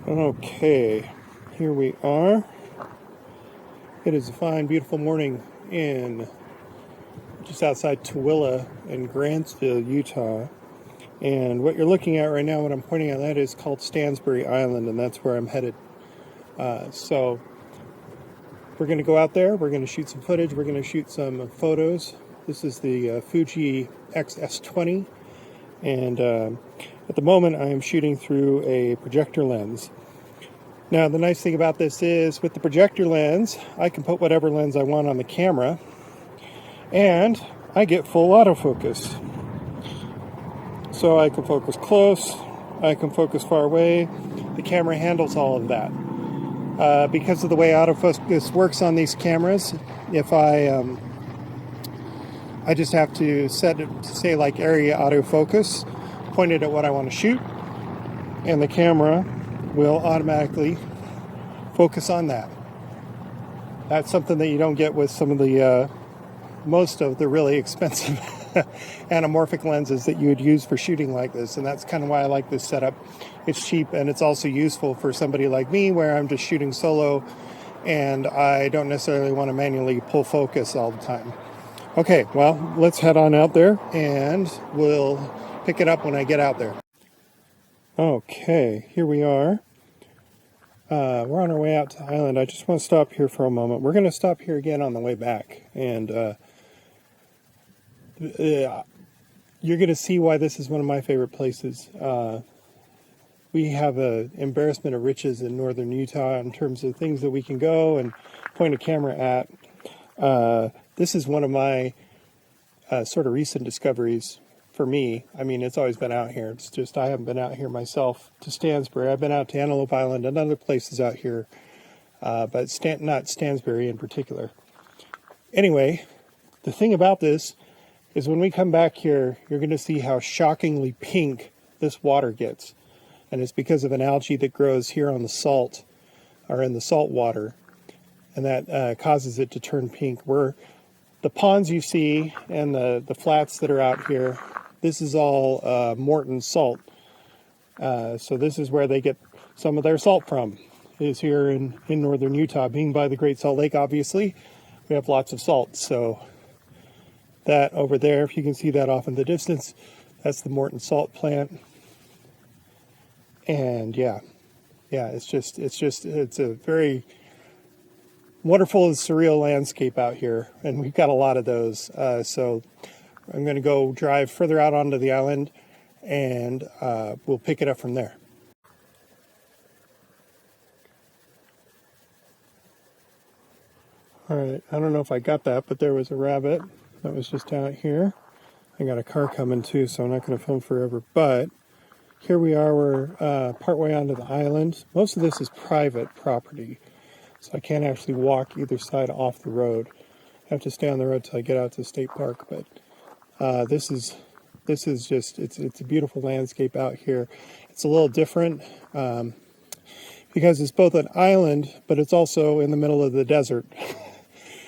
Okay, here we are. It is a fine, beautiful morning in just outside Tooele in Grantsville, Utah. And what you're looking at right now, what I'm pointing at, that is called Stansbury Island, and that's where I'm headed. So we're going to go out there. We're going to shoot some footage. We're going to shoot some photos. This is the Fuji X-S20, and at the moment I am shooting through a projector lens. Now, the nice thing about this is, with the projector lens, I can put whatever lens I want on the camera, and I get full autofocus. So I can focus close, I can focus far away. The camera handles all of that. Because of the way autofocus works on these cameras, if I just have to set it to say like area autofocus, point it at what I want to shoot, and the camera will automatically focus on that. That's something that you don't get with some of the most of the really expensive anamorphic lenses that you would use for shooting like this, and that's kind of why I like this setup. It's cheap, and it's also useful for somebody like me where I'm just shooting solo and I don't necessarily want to manually pull focus all the time. Okay, well, let's head on out there and we'll pick it up when I get out there. Okay, here we are. We're on our way out to the island. I just want to stop here for a moment. We're going to stop here again on the way back, and you're going to see why this is one of my favorite places. We have an embarrassment of riches in northern Utah in terms of things that we can go and point a camera at. This is one of my sort of recent discoveries for me. I mean, it's always been out here. It's just I haven't been out here myself to Stansbury. I've been out to Antelope Island and other places out here, but not Stansbury in particular. Anyway, the thing about this is when we come back here, you're going to see how shockingly pink this water gets. And it's because of an algae that grows here on the salt, or in the salt water, and that causes it to turn pink. Where the ponds you see and the flats that are out here, this is all Morton salt. So this is where they get some of their salt from, is here in northern Utah. Being by the Great Salt Lake, obviously, we have lots of salt. So that over there, if you can see that off in the distance, that's the Morton salt plant. And yeah, it's a very wonderful and surreal landscape out here, and we've got a lot of those. So I'm going to go drive further out onto the island, and we'll pick it up from there. All right, I don't know if I got that, but there was a rabbit that was just out here. I got a car coming too, so I'm not going to film forever, but here we are. We're partway onto the island. Most of this is private property, so I can't actually walk either side off the road. I have to stay on the road till I get out to the state park, but this is just, it's a beautiful landscape out here. It's a little different because it's both an island, but it's also in the middle of the desert.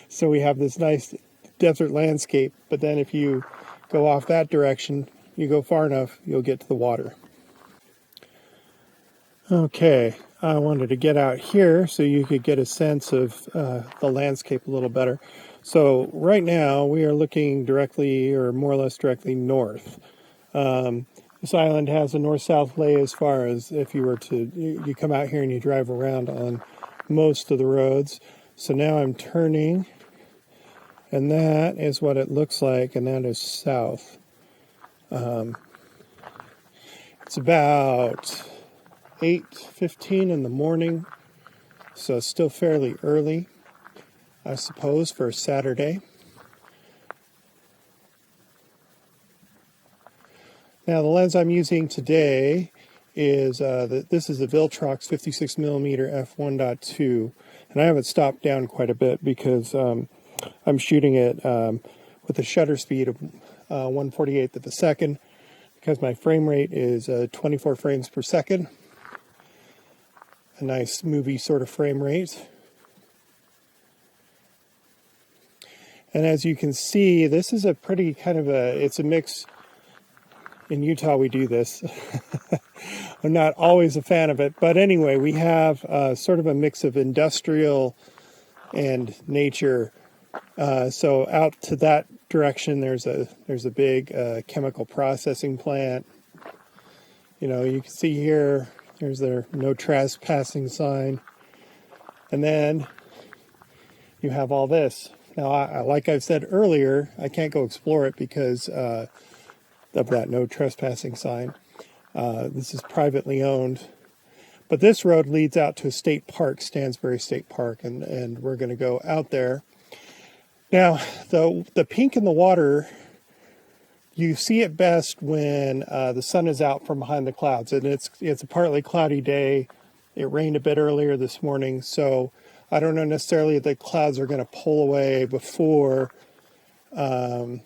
So we have this nice desert landscape, but then if you go off that direction, you go far enough, you'll get to the water. Okay, I wanted to get out here so you could get a sense of the landscape a little better. So right now we are looking directly, or more or less directly, north. This island has a north-south lay as far as if you were to, you come out here and you drive around on most of the roads. So now I'm turning, and that is what it looks like, and that is south. It's about 8:15 in the morning, so it's still fairly early, I suppose, for a Saturday. Now, the lens I'm using today is this is a Viltrox 56mm f1.2, and I have it stopped down quite a bit because I'm shooting it with a shutter speed of 1/48th of a second, because my frame rate is 24 frames per second. A nice movie sort of frame rate. And as you can see, this is a pretty kind of it's a mix. In Utah we do this. I'm not always a fan of it. But anyway, we have sort of a mix of industrial and nature. So out to that direction, there's a big chemical processing plant. You know, you can see here, there's their no trespassing sign. And then you have all this. Now, like I've said earlier, I can't go explore it because of that no trespassing sign. This is privately owned. But this road leads out to a state park, Stansbury State Park, and we're going to go out there. Now, the pink in the water, you see it best when the sun is out from behind the clouds, and it's a partly cloudy day. It rained a bit earlier this morning, so I don't know necessarily if the clouds are going to pull away before I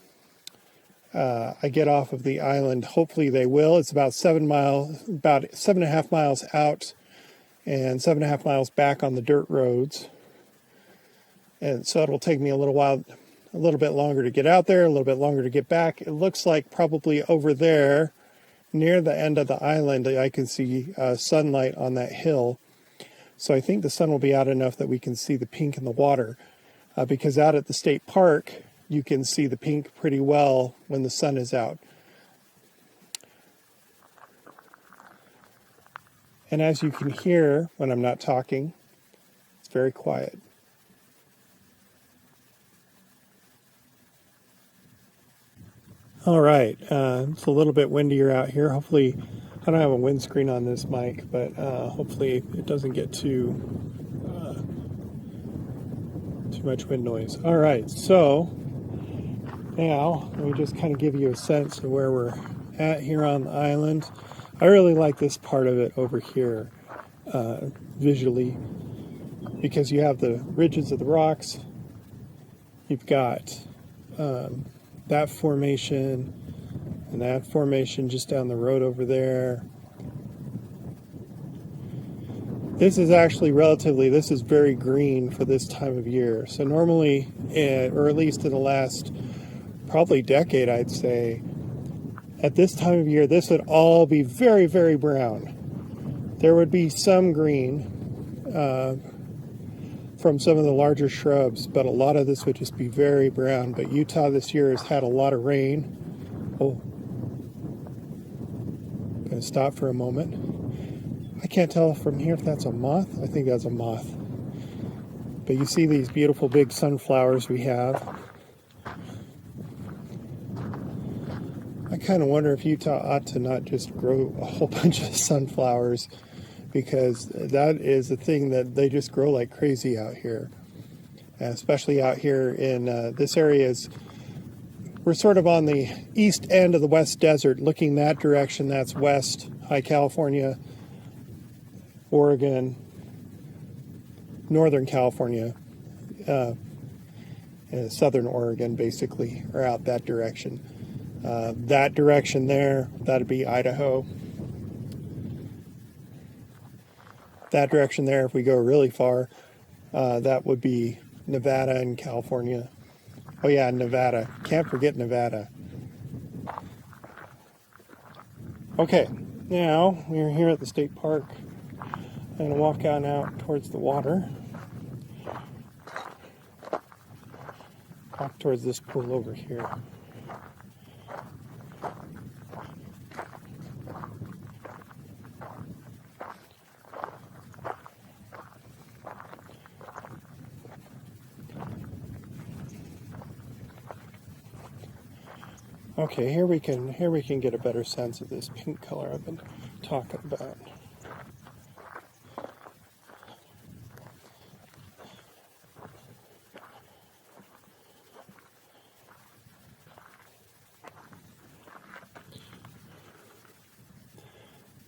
get off of the island. Hopefully they will. It's about 7.5 miles out and 7.5 miles back on the dirt roads. And so it'll take me a little bit longer to get out there, a little bit longer to get back. It looks like probably over there, near the end of the island, I can see sunlight on that hill. So I think the sun will be out enough that we can see the pink in the water. Because out at the state park, you can see the pink pretty well when the sun is out. And as you can hear when I'm not talking, it's very quiet. All right, it's a little bit windier out here. Hopefully, I don't have a windscreen on this mic, but hopefully it doesn't get too much wind noise. All right, so now let me just kind of give you a sense of where we're at here on the island. I really like this part of it over here visually, because you have the ridges of the rocks. You've got that formation and that formation just down the road over there. This is actually this is very green for this time of year. So normally, or at least in the last probably decade, I'd say, at this time of year, this would all be very, very brown. There would be some green from some of the larger shrubs, but a lot of this would just be very brown. But Utah this year has had a lot of rain. Oh, I'm going to stop for a moment. I can't tell from here if that's a moth. I think that's a moth. But you see these beautiful big sunflowers we have. I kind of wonder if Utah ought to not just grow a whole bunch of sunflowers, because that is a thing that they just grow like crazy out here. Especially out here in this area. We're sort of on the east end of the West Desert, looking that direction. That's west, high California, Oregon, Northern California, Southern Oregon, basically, are out that direction. That direction there, that'd be Idaho. That direction there, if we go really far, that would be Nevada and California. Oh yeah, Nevada. Can't forget Nevada. Okay, now we're here at the state park. I'm going to walk on out towards the water. Walk towards this pool over here. Okay, here we can get a better sense of this pink color I've been talking about.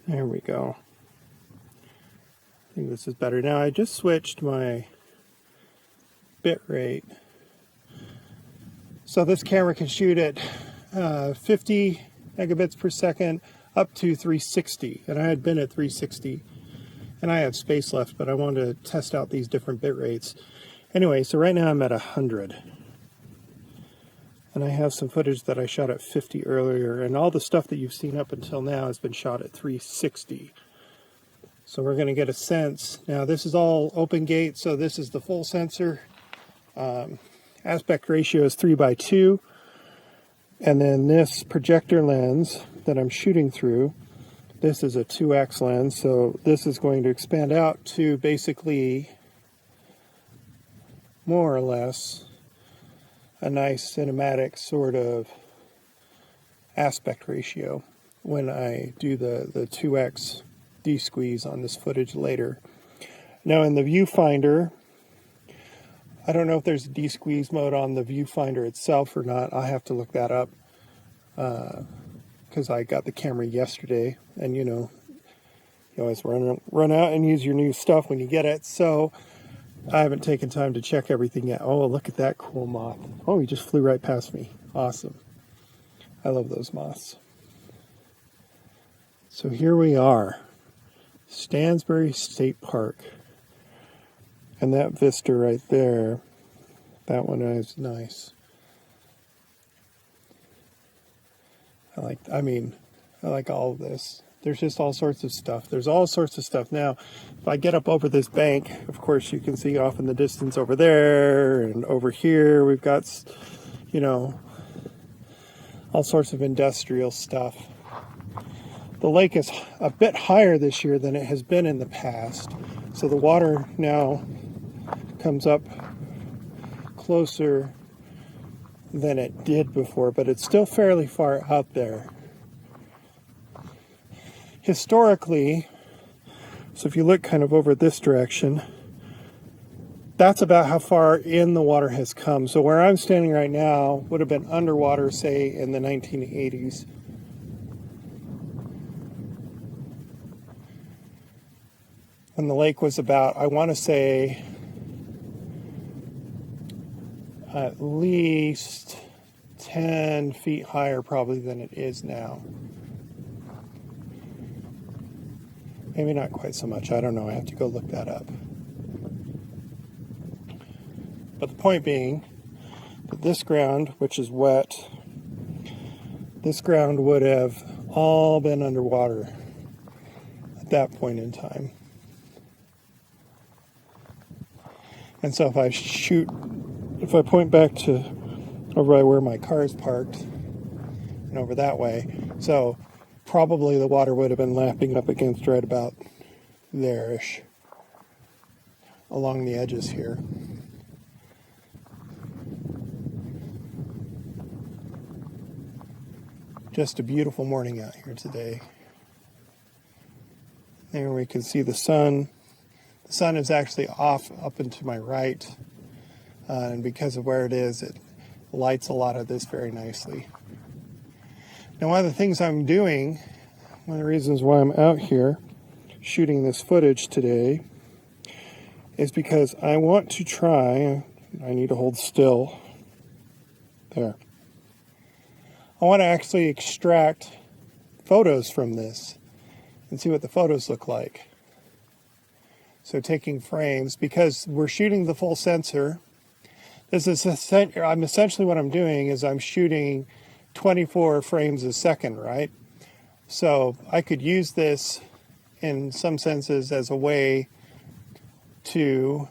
There we go. I think this is better. Now I just switched my bit rate. So this camera can shoot at 50 megabits per second up to 360. And I had been at 360 and I have space left, but I wanted to test out these different bit rates. Anyway, so right now I'm at 100. And I have some footage that I shot at 50 earlier, and all the stuff that you've seen up until now has been shot at 360. So we're going to get a sense. Now this is all open gate, so this is the full sensor. Aspect ratio is 3:2. And then this projector lens that I'm shooting through, this is a 2x lens, so this is going to expand out to basically more or less a nice cinematic sort of aspect ratio when I do the 2x de-squeeze on this footage later. Now in the viewfinder, I don't know if there's a de-squeeze mode on the viewfinder itself or not. I'll have to look that up because I got the camera yesterday, and you know, you always run out and use your new stuff when you get it. So I haven't taken time to check everything yet. Oh, look at that cool moth. Oh, he just flew right past me. Awesome. I love those moths. So here we are, Stansbury State Park. And that vista right there, that one is nice. I like all of this. There's just all sorts of stuff. There's all sorts of stuff. Now, if I get up over this bank, of course, you can see off in the distance over there and over here, we've got, you know, all sorts of industrial stuff. The lake is a bit higher this year than it has been in the past. So the water now comes up closer than it did before, but it's still fairly far out there. Historically, so if you look kind of over this direction, that's about how far in the water has come. So where I'm standing right now would have been underwater, say, in the 1980s. When the lake was about, I want to say, at least 10 feet higher probably than it is now. Maybe not quite so much. I don't know. I have to go look that up. But the point being that this ground, which is wet, this ground would have all been underwater at that point in time. And so if I point back to over by where my car is parked and over that way, so probably the water would have been lapping up against right about there-ish along the edges here. Just a beautiful morning out here today. There we can see the sun. The sun is actually off up and to my right, and because of where it is, it lights a lot of this very nicely. Now, one of the things I'm doing, one of the reasons why I'm out here shooting this footage today, is because I want to try, I need to hold still, there. I want to actually extract photos from this and see what the photos look like. So taking frames, because we're shooting the full sensor, essentially what I'm doing is I'm shooting 24 frames a second, right? So I could use this in some senses as a way to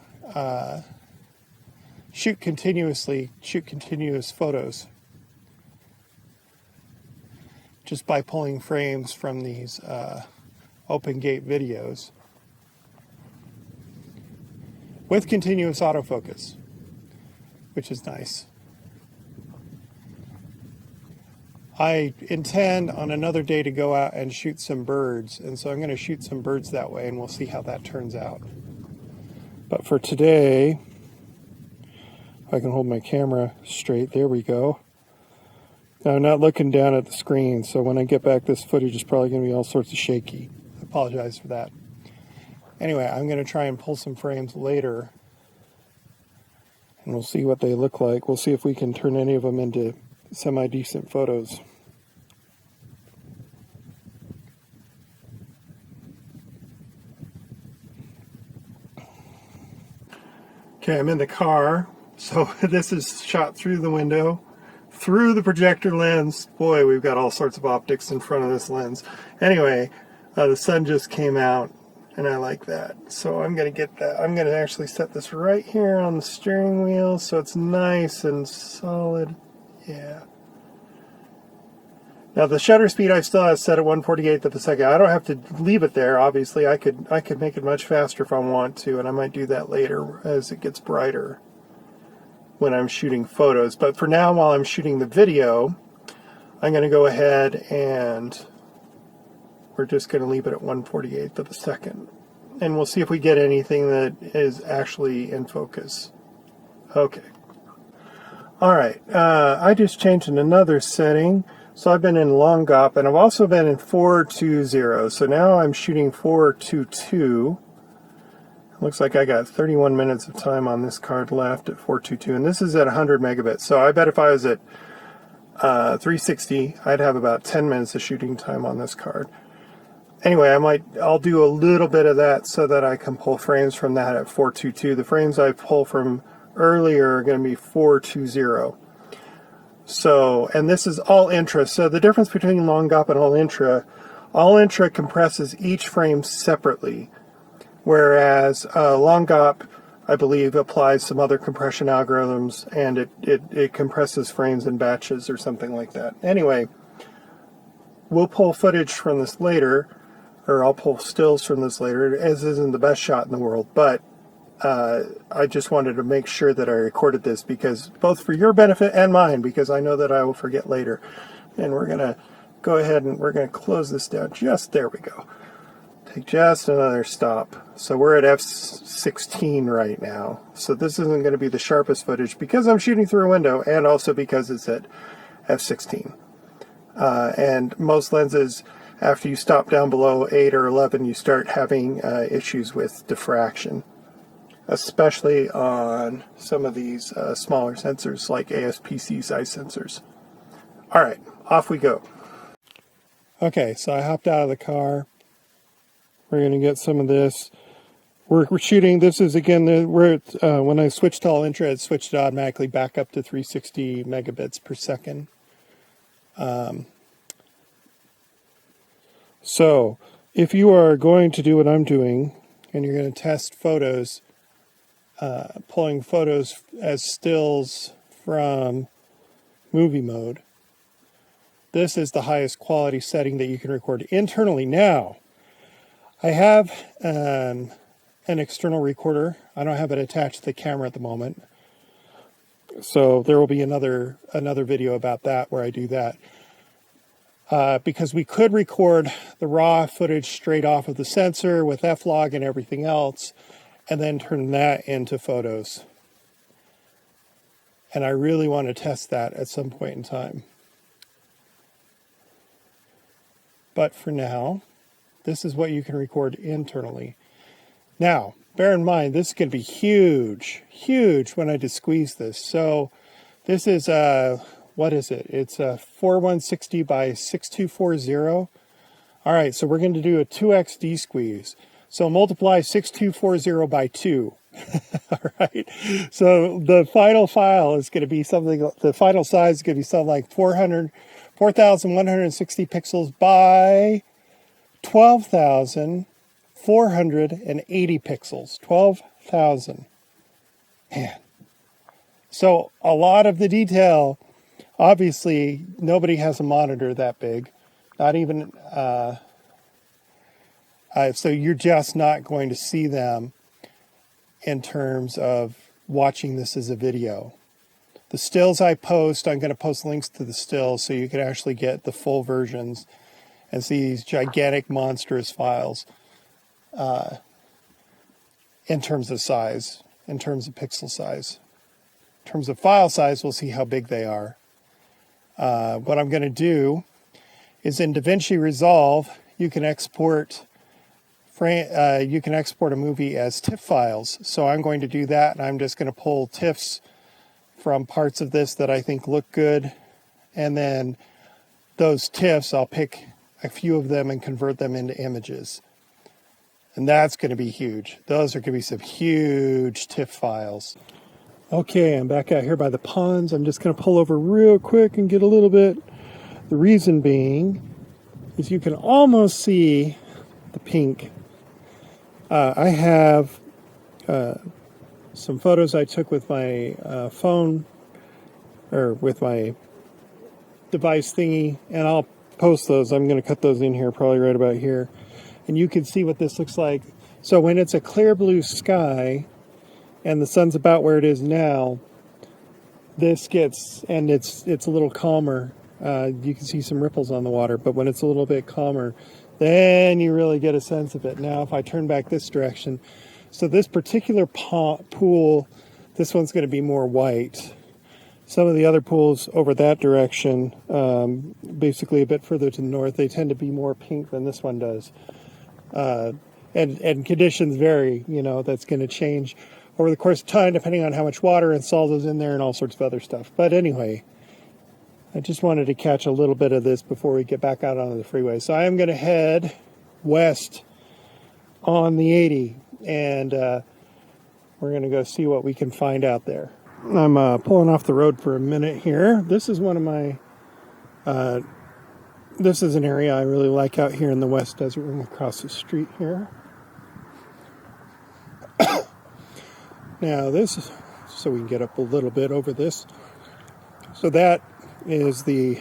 shoot continuous photos just by pulling frames from these open gate videos with continuous autofocus, which is nice. I intend on another day to go out and shoot some birds, and so I'm going to shoot some birds that way, and we'll see how that turns out. But for today, if I can hold my camera straight, there we go. Now, I'm not looking down at the screen, so when I get back, this footage is probably going to be all sorts of shaky. I apologize for that. Anyway, I'm going to try and pull some frames later, and we'll see what they look like. We'll see if we can turn any of them into semi-decent photos. Okay, I'm in the car, so this is shot through the window through the projector lens. Boy, we've got all sorts of optics in front of this lens. Anyway, the sun just came out, and I like that. So I'm going to get that. I'm going to actually set this right here on the steering wheel so it's nice and solid. Yeah. Now the shutter speed I still have set at 1/48th of a second. I don't have to leave it there. Obviously, I could make it much faster if I want to, and I might do that later as it gets brighter when I'm shooting photos. But for now, while I'm shooting the video, I'm going to go ahead and we're just going to leave it at 1/48th of a second. And we'll see if we get anything that is actually in focus. Okay. All right. I just changed in another setting. So I've been in long GOP, and I've also been in 420. So now I'm shooting 422. Looks like I got 31 minutes of time on this card left at 422, and this is at 100 megabits. So I bet if I was at 360, I'd have about 10 minutes of shooting time on this card. Anyway, I'll do a little bit of that so that I can pull frames from that at 422. The frames I pull from earlier are going to be 420. So, and this is all-Intra. So the difference between long GOP and all-Intra compresses each frame separately, whereas long GOP, I believe, applies some other compression algorithms, and it compresses frames in batches or something like that. Anyway, we'll pull footage from this later, or I'll pull stills from this later, as isn't the best shot in the world, but I just wanted to make sure that I recorded this, because both for your benefit and mine, because I know that I will forget later. And we're going to go ahead and we're going to close this down. There we go. Take just another stop. So we're at f16 right now. So this isn't going to be the sharpest footage because I'm shooting through a window, and also because it's at f16. And most lenses, after you stop down below 8 or 11, you start having issues with diffraction, especially on some of these smaller sensors like ASPC size sensors. All right, off we go. Okay, so I hopped out of the car. We're going to get some of this. We're shooting, this is again, when I switched to all-Intra, it switched it automatically back up to 360 megabits per second. So if you are going to do what I'm doing, and you're going to test photos, pulling photos as stills from movie mode, this is the highest quality setting that you can record internally. Now, I have an external recorder. I don't have it attached to the camera at the moment, so there will be another video about that where I do that. Because we could record the raw footage straight off of the sensor with F-Log and everything else, and then turn that into photos. And I really want to test that at some point in time. But for now, this is what you can record internally. Now, bear in mind, this is going to be huge, huge when I just squeeze this. So this is what is it? It's a 4160 by 6240. All right, so we're going to do a 2x D-squeeze. So multiply 6240 by 2. All right, so the final file is going to be something, the final size is going to be something like 4,160 pixels by 12,480 pixels. 12,000. Man. So a lot of the detail. Obviously, nobody has a monitor that big, not even, so you're just not going to see them in terms of watching this as a video. The stills I post, I'm going to post links to the stills so you can actually get the full versions and see these gigantic, monstrous files in terms of size, in terms of pixel size. In terms of file size, we'll see how big they are. What I'm going to do is in DaVinci Resolve, you can export a movie as TIFF files. So I'm going to do that, and I'm just going to pull TIFFs from parts of this that I think look good. And then those TIFFs, I'll pick a few of them and convert them into images. And that's going to be huge. Those are going to be some huge TIFF files. Okay, I'm back out here by the ponds. I'm just going to pull over real quick and get a little bit. The reason being is you can almost see the pink. I have some photos I took with my phone, or with my device thingy, and I'll post those. I'm going to cut those in here, probably right about here. And you can see what this looks like. So when it's a clear blue sky and the sun's about where it is now, this gets, and it's a little calmer. You can see some ripples on the water, but when it's a little bit calmer, then you really get a sense of it. Now, if I turn back this direction, so this particular pool, this one's going to be more white. Some of the other pools over that direction, basically a bit further to the north, they tend to be more pink than this one does. And conditions vary, you know, that's going to change over the course of time, depending on how much water and salt is in there and all sorts of other stuff. But anyway, I just wanted to catch a little bit of this before we get back out onto the freeway. So I am going to head west on the 80, and we're going to go see what we can find out there. I'm pulling off the road for a minute here. This is one of my, this is an area I really like out here in the West Desert Room across the street here. Now this is, so we can get up a little bit over this. So that is the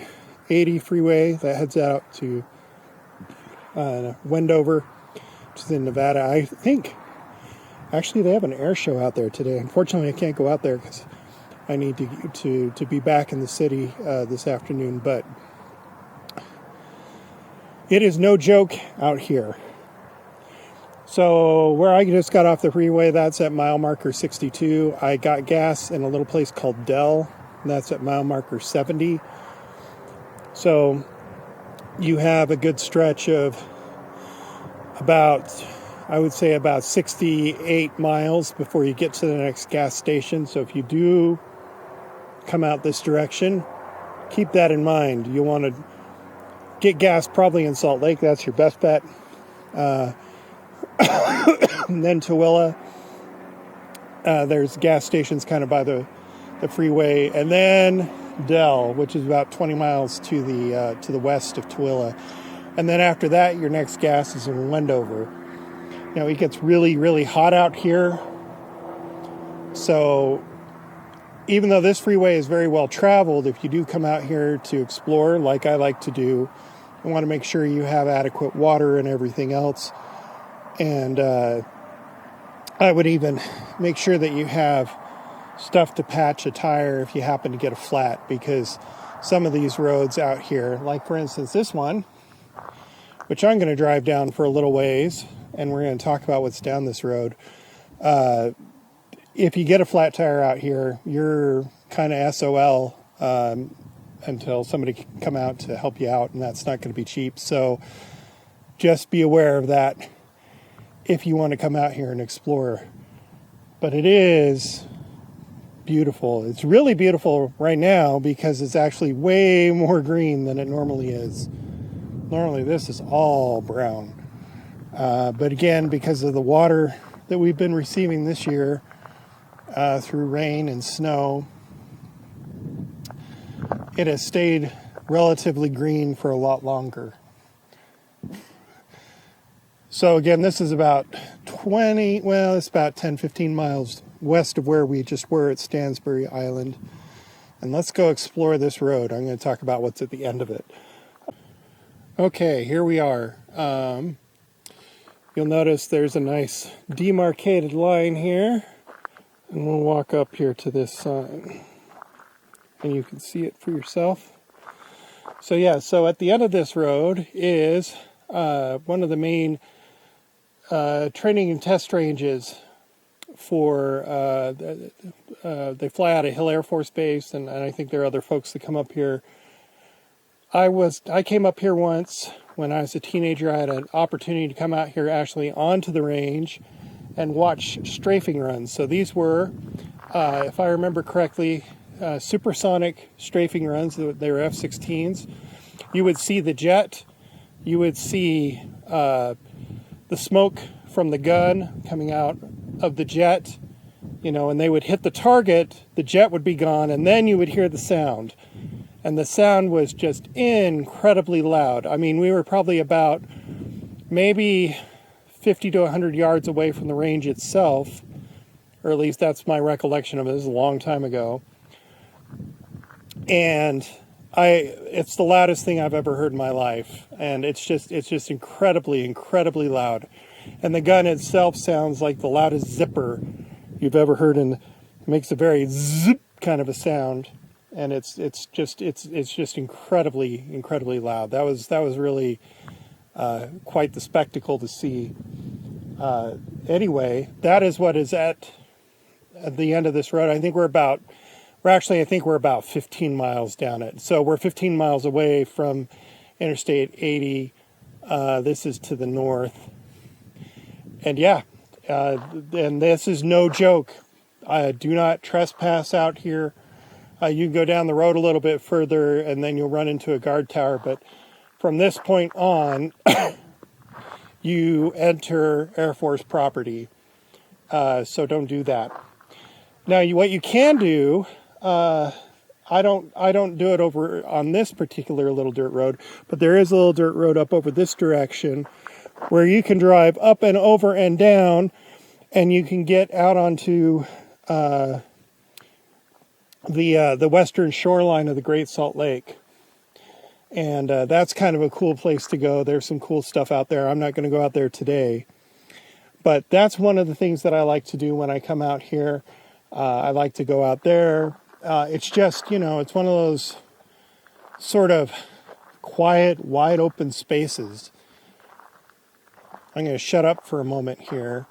80 freeway that heads out to Wendover, which is in Nevada. I think, actually they have an air show out there today. Unfortunately, I can't go out there because I need to be back in the city this afternoon, but it is no joke out here. So where I just got off the freeway, that's at mile marker 62. I got gas in a little place called Dell, and that's at mile marker 70. So you have a good stretch of about, I would say about 68 miles before you get to the next gas station. So if you do come out this direction, keep that in mind. You want to get gas probably in Salt Lake. That's your best bet. And then Tooele, there's gas stations kind of by the freeway, and then Dell, which is about 20 miles to the west of Tooele, and then after that, your next gas is in Wendover. Now it gets really, really hot out here, so even though this freeway is very well traveled, if you do come out here to explore, like I like to do, you want to make sure you have adequate water and everything else. And I would even make sure that you have stuff to patch a tire if you happen to get a flat, because some of these roads out here, like for instance this one, which I'm going to drive down for a little ways, and we're going to talk about what's down this road. If you get a flat tire out here, you're kind of SOL until somebody can come out to help you out, and that's not going to be cheap. So just be aware of that if you want to come out here and explore. But it is beautiful. It's really beautiful right now because it's actually way more green than it normally is. Normally this is all brown. But again, because of the water that we've been receiving this year through rain and snow, it has stayed relatively green for a lot longer. So again, this is about it's about 10, 15 miles west of where we just were at Stansbury Island. And let's go explore this road. I'm going to talk about what's at the end of it. Okay, here we are. You'll notice there's a nice demarcated line here. And we'll walk up here to this sign. And you can see it for yourself. So yeah, so at the end of this road is one of the main training and test ranges for, they fly out of Hill Air Force Base, and I think there are other folks that come up here. I came up here once when I was a teenager. I had an opportunity to come out here actually onto the range and watch strafing runs. So these were, if I remember correctly, supersonic strafing runs. They were F-16s. You would see the jet. You would see the smoke from the gun coming out of the jet. and they would hit the target, the jet would be gone, and then you would hear the sound. And the sound was just incredibly loud. I mean, we were probably about maybe 50 to 100 yards away from the range itself, or at least that's my recollection of it. This is a long time ago. And it's the loudest thing I've ever heard in my life. And it's just incredibly, incredibly loud. And the gun itself sounds like the loudest zipper you've ever heard, and makes a very zip kind of a sound. And it's just incredibly, incredibly loud. That was really quite the spectacle to see. Anyway, that is what is at the end of this road. I think we're about 15 miles down it. So we're 15 miles away from Interstate 80. This is to the north. And yeah, and this is no joke. Do not trespass out here. You can go down the road a little bit further and then you'll run into a guard tower. But from this point on, you enter Air Force property. So don't do that. Now, what you can do, I don't do it over on this particular little dirt road, but there is a little dirt road up over this direction where you can drive up and over and down, and you can get out onto the western shoreline of the Great Salt Lake. And that's kind of a cool place to go. There's some cool stuff out there. I'm not going to go out there today. But that's one of the things that I like to do when I come out here. I like to go out there. It's just, it's one of those sort of quiet, wide open spaces. I'm going to shut up for a moment here,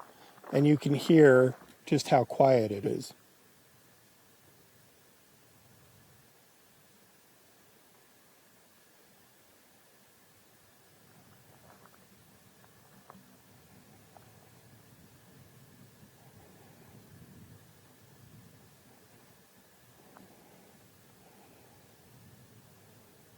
and you can hear just how quiet it is.